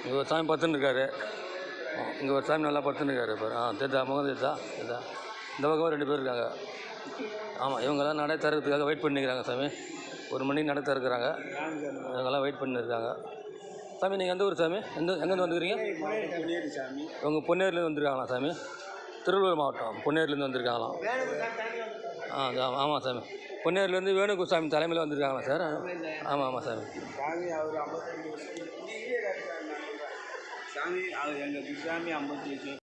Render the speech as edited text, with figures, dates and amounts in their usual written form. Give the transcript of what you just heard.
இங்கே ஒரு சாமி பத்துன்னு இருக்காரு. இங்கே ஒரு சாமி நல்லா பத்துன்னு இருக்காரு. இப்போ தெரிதா முகம் தெரிதா தெரிதா? இந்த பக்கம் 2 பேர் இருக்காங்க. ஆமாம், இவங்கெல்லாம் நடை திறக்கிறதுக்காக வெயிட் பண்ணிக்கிறாங்க சாமி. 1 மணிக்கு நடை திறக்கிறாங்க. இவங்கெல்லாம் வெயிட் பண்ணியிருக்காங்க. சாமி நீங்கள் எந்த ஊர் சாமி? எங்கேருந்து வந்துக்கிறீங்க? இவங்க பொன்னேரிலேருந்து வந்துருக்காங்களா சாமி? திருவள்ளூர் மாவட்டம் பொன்னேரிலேருந்து வந்திருக்காங்களாம். ஆமாம் சாமி, பொன்னேரிலேருந்து வேணுகுசாமி தலைமையில் வந்திருக்காங்களா சார்? ஆமாம் ஆமாம் சாமி. சாமி அவர் 55 சாமி 58